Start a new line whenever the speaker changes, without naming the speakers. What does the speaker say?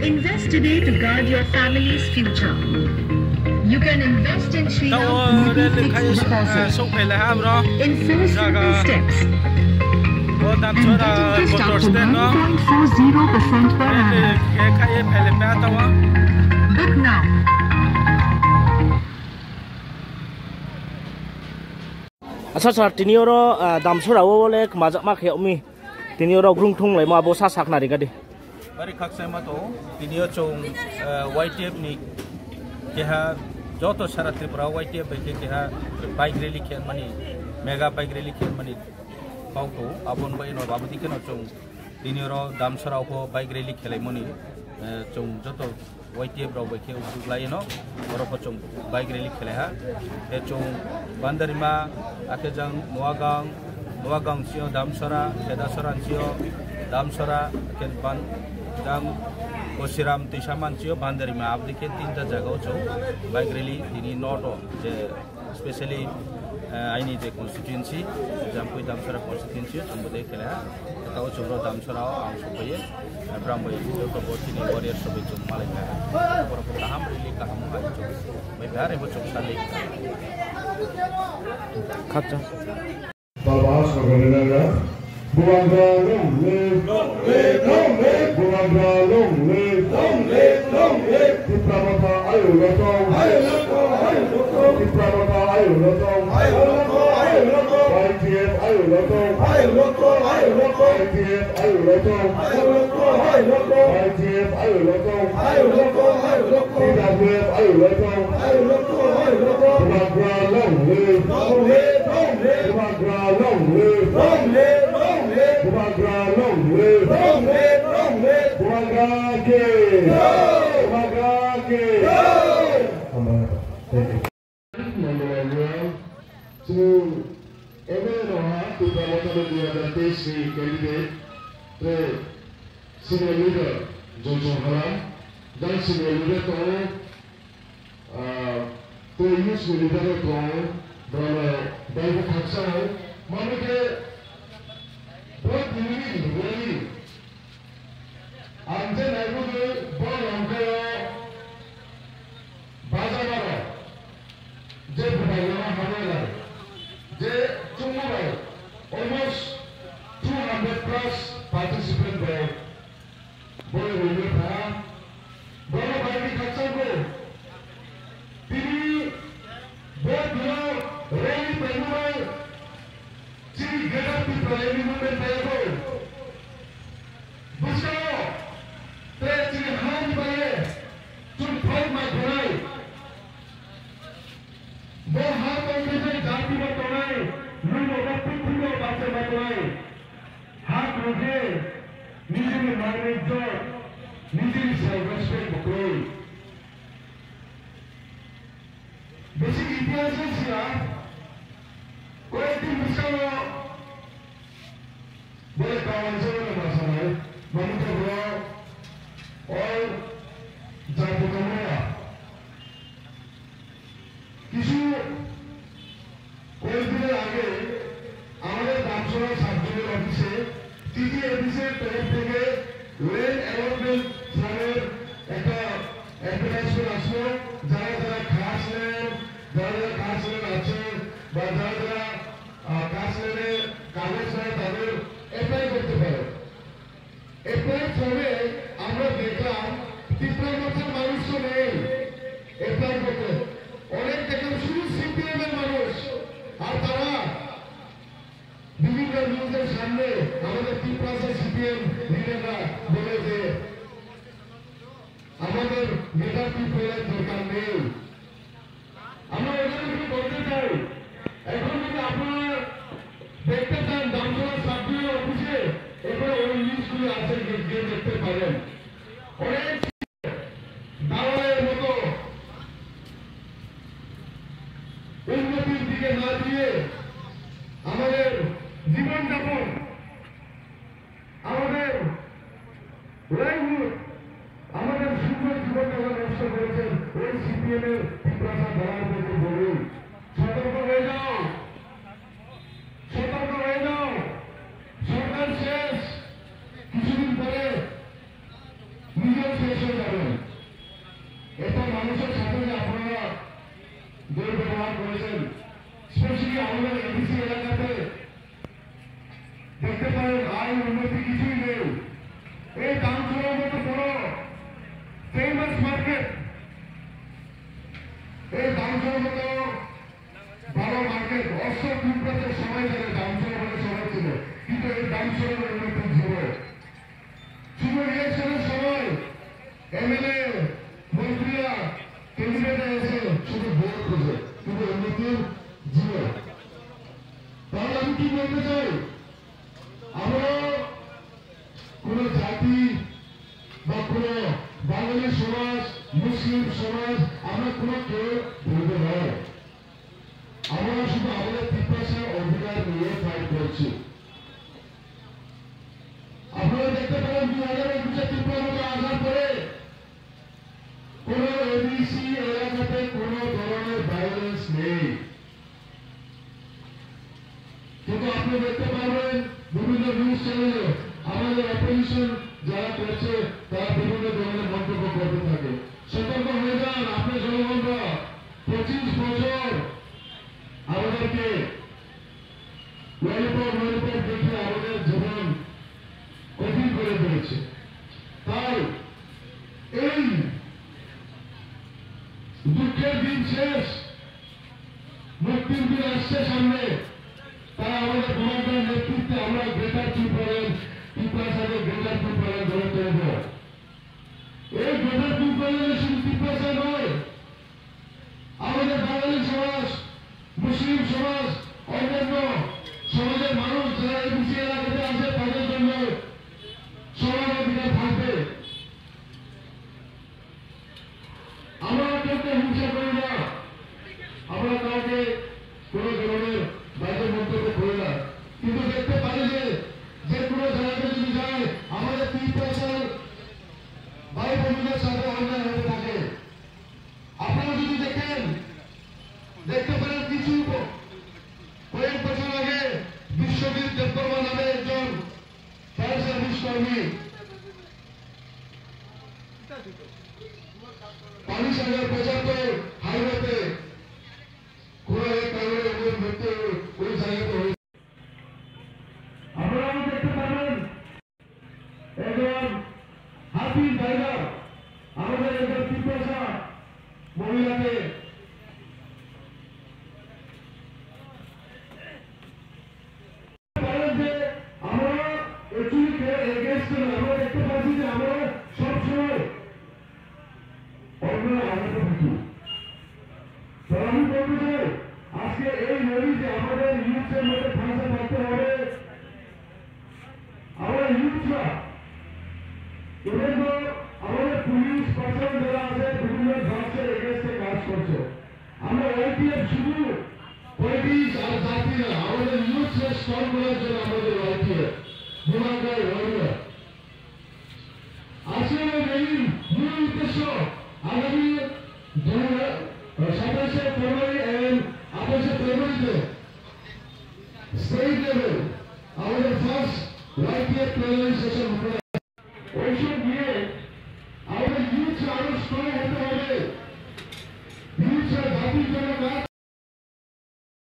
Invest today to guard your family's future. You can invest in Sri Lanka fixed deposit in 4 simple steps. And get interest up to 9.40% per annum. Book now.
Asal tinioro damsura wole kemajak mak yaumi tinioro grung thung lai ma bosa sakna rigadi.
Bari khaksa ma to tinio chong YTF ni keha joto sara Tripura YTF ke keha bike rally khen mani mega bike rally khen mani pauto abon bai no babudi ke no chong tinioro damsura ko bike rally khelai mani chong joto YTF ro bai ke uglai no oro ko chong bike rally khelai ha e chong bandarima akejang nuagang sio damsura kedasara sio damsura ken ban jang Osiram Tishaman Chio Bandarima Abdike Tinta Jagocho bike rally Tini Noto especially I need a constituency Jampu Damsara constituency Chumbude Kela Tao Chubro Damsara Ang Subaye Bramway Joko Botini Warrior Sobichum Malaka Ham really Kahamu may very much of Salik
Kacha
Babas Nagarinaga Buanga long live Buanga long live Tipramata Ayulatong Tipramata Ayulatong YTF Ayulatong YTF Ayulatong YTF Ayulatong TWF Ayulatong Buanga long live Buanga long live Buanga long live Buanga ke to everyone to promote the tasty candidate the senior leader Jojo Haram dan senior leader to use leader berapa banyak haksa mana ke buat ini ante naik tu buat langkah bazar mana je berapa mana je cuma almost 200 plus participant boleh boleh tak berapa banyak haksa ko ini buat dia rally penuh ciri gerak di rally movement itu besar ciri khas bayar cuma fight macam bahar konflik jati macam lu orang putih baca macam hak roje nijil manager nijil service betul basic इतिहास से कोई दिन मिसाल बोले कावन से बोले मसाला है मनुष्य बुरा और जाति कमरा किसी कोई दिन आगे हमारे दामसोरा साबजुले ऑफिसे तीजी ऑफिसे तरफ देंगे लेन एलोमेंट सारे ऐसा एडवर्टाइजमेंट आसलो ज़रा खास ले যারা কাজ করে আছে বা যারা কাজ করে কাগজ করে তাদের অ্যাপ্লাই করতে পারে অ্যাপ্লাই ফর্মে আমরা দেখলাম 53 বছর মানুষ তো নেই অ্যাপ্লাই করতে অনেক দেখলাম শুধু সিপিএম এর মানুষ আর তারা বিভিন্ন নিউজের সামনে আমাদের ত্রিপুরা সিপিএম লিডাররা বলে যে আমাদের নেতা ত্রিপুরার দরকার নেই আমরা এখানে বলতে চাই এখন যদি আপনারা দেখতে চান দামসরা সাবডিভিশন অফিসে এখানে ওই লিস্টগুলো আছে গিয়ে দেখতে পারেন অনেক দালালের মতো উন্নতির দিকে না দিয়ে আমাদের জীবনযাপন আমাদের লাইভহুড আমাদের সুন্দর জীবনযাপন নষ্ট করেছেন ওই সিপিএম এর ত্রিপুরা দালালদেরকে বলুন সতর্ক হয়ে যাও সরকার শেষ কিছুদিন পরে নিজেও শেষ হয়ে করেছেন স্পেশালি আমাদের এডিসি এলাকাতে দেখতে পারেন আয় উন্নতি কিছুই নেই এই দামছড়ার মতো বড় ফেমাস মার্কেট এই দামছড়ার মতো বড় মার্কেট অশোক বিপ্লবের সময় ধরে দামছড়া বলে সবাই ছিল কিন্তু এই দামছড়ার উন্নতি ছিল শুধু ইলেকশনের সময় এমএলএ মন্ত্রীরা ক্যান্ডিডেটে এসে শুধু ভোট খোঁজে কিন্তু উন্নতির জিরো তাহলে আমি কি বলতে চাই আমরা কোন জাতি বা কোন বাঙালি সমাজ মুসলিম সমাজ আমরা কোন কেউ বলতে নয় আমরা শুধু আমাদের পিপাসার অধিকার নিয়ে ফাইট করছি আপনারা দেখতে পারেন 2021 ত্রিপুরা আসার পরে কোন এবিসি এলাকাতে কোন ধরনের ভায়োলেন্স নেই কিন্তু আপনি দেখতে পারবেন বিভিন্ন নিউজ চ্যানেলে আমাদের অপোজিশন যারা করছে তারা বিভিন্ন ধরনের মন্তব্য করতে থাকে সতর্ক হয়ে যান আপনি জনগণরা 25 বছর আমাদেরকে ললিপপ দেখে আমাদের জীবন কঠিন করে দিয়েছে তাই এই দুঃখের দিন শেষ মুক্তির দিন আসছে সামনে তারা আমাদের কমান্ডার নেতৃত্বে আমরা গ্রেটার ত্রিপুরার পিপাসাকে গ্রেটার ত্রিপুরার গড়ে তুলব এই গ্রেটার ত্রিপুরার শুধু পিপাসা নয় আমাদের বাঙালি সমাজ মুসলিম সমাজ অন্যান্য সমাজের মানুষ যারা এবিসি এলাকাতে আছে তাদের জন্য সমান অধিকার থাকবে আমরা কাউকে হিংসা করি না আমরা কাউকে কোন ধরনের বাজে মন্তব্য করি না কিন্তু দেখতে পারি যে কোনো জায়গাতে যদি যায় আমাদের 3% ভাই বোনদের সাথে অন্যায় হতে থাকে আপনারা যদি দেখতে পারেন কিছু কয়েক বছর আগে বিশ্বজিৎ দেববর্মা নামে একজন ফায়ার সার্ভিস কর্মী পানিসাগর 75 হাইওয়েতে কোন এক কারণে ওর মৃত্যু ওই জায়গাতে হয়েছে আপনারা দেখতে পাবেন একজন হাফিজ ড্রাইভার আমাদের একজন পিপাসা মহিলাকে আমরা দেখতে পাচ্ছি যে আমরা সবসময় অন্য আনন্দ থাকি আমি বলতে চাই আজকে এই নদী যে আমাদের ইউথের মধ্যে ফাঁসা থাকতে হবে আমরা ইউথরা এবং আমাদের পুলিশ প্রশাসন যারা আছে বিভিন্ন ধর্ষের এগেন্স্টে কাজ করছে আমরা ওয়াইটিএফ শুধু পলিটিক্স আর জাতি না আমাদের ইউথকে স্ট্রং করার জন্য আমাদের ওয়াইটিএফ হিমালয় ওয়ারিয়র আজকে এই মূল উদ্দেশ্য আগামী 27 ফেব্রুয়ারি এবং 28 ফেব্রুয়ারিতে স্টেট লেভেল আমাদের ফার্স্ট ওয়াইটিএফ প্লেনারি সেশন